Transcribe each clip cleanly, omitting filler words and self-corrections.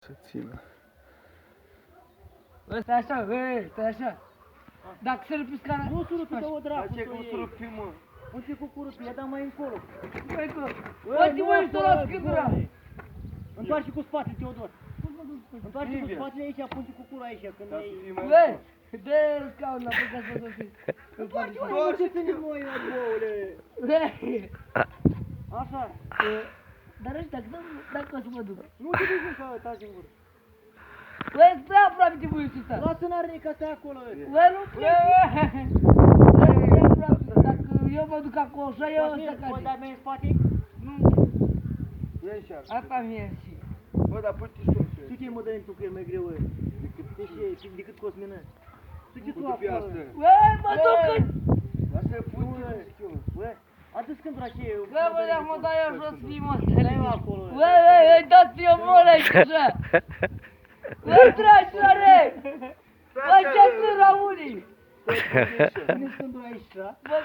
Să țină. Ăsta așa, stai așa. Dacă se rupi scara... Nu surupi, dă-o dracu, Ce cu surupi, mă? Unde cu curupii, ia da mai încolo. Mai încolo. Uite, mă, ești la scândura. Întoarce cu spatele, Teodor. Întoarce cu spatele aici, punte cu curul aici, când e... Bă, dă scaun la păcat să fii. Întoarce, mă, ce ținem noi, mă, boule. Așa. Dar ăștia, dacă o să mă duc. Nu te duci încă, taci în gură. Bă, ești prea aproape de băiuțul ăsta. Lasă n-are ca stai acolo. Bă, nu cred. Dacă eu mă duc acolo așa, eu o să Poți cade. da mai în spate? Nu, Ia și așa. asta mi-e și. Bă, dar pute și Tu ce mă dă tu că e mai greu, decât Cosmină. Tu ce tu Pute pe acolo? asta. Bă, mă duc în... Lasă pute, zic eu. Bă, adu scândura ce e. Bă, bă, dacă mă dau eu jos, fii mă. Dai-o acolo. Bă, dați eu mole aici așa. Bă, tragi, trare! Bă, ce-ți raunii? Pune scândura aici, da? Bă,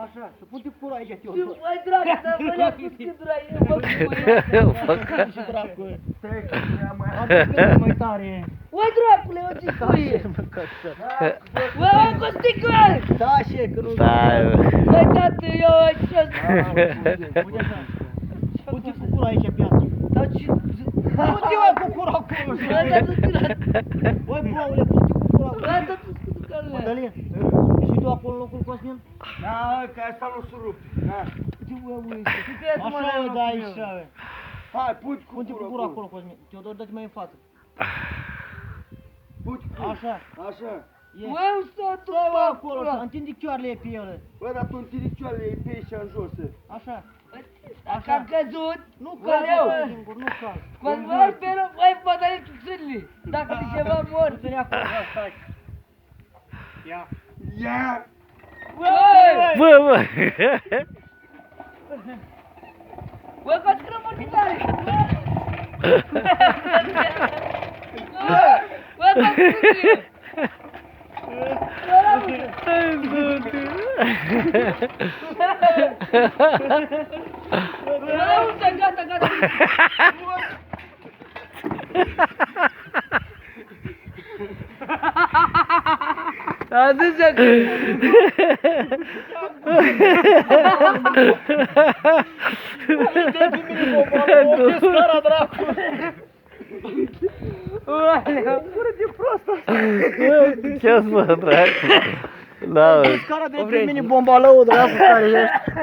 Așa, să pun curul aici, și Teodor. băi, dragă, să mă lea cu scândura aici, bă, cu Și dracu. Stai că ia mai... Adu scândura mai tare. Băi, dracule, o ce cuie? Bă, cu sticlă! Da, și că nu... Stai, Bă, tată, eu aici... Uite așa. Pune cu curul aici pe asta. Dar ce... Pune mă cu curul acolo. Bă, dar tu scândura... Băi, boule, pune cu curul acolo. Bă, dar tu scândura... Mădălin, ești tu acolo în locul Cosmin? Da, că asta nu surupi. Da. Așa, da, aici, Hai, pute cu Pune cu curul curul acolo, Cosmin. Teodor, dă-te mai în față. Pute cu Așa. Așa. E. Bă, stai tu Dă-o pe acolo, acolo! să întinde chioarele pe ele. Bă, dar tu întâi picioarele ei pe aici în jos. Așa. Dacă am căzut, Nu bă, caz, eu! bă, singur, nu caz. Când mor pe rău, băi, bă, dar ești țârli! Dacă de ceva mor! Nu ține acolo, da, stai. Ia. Ia! Băi! bă, bă! Bă, faci crămuri de tare! Bă, faci crămuri! Gata, gata! Adu-ți-o că... Scara, dracu! Gură de prostă! Ce-ți mă, dracu? Da, Scara de pe mine bomba lău, dracu, care ești.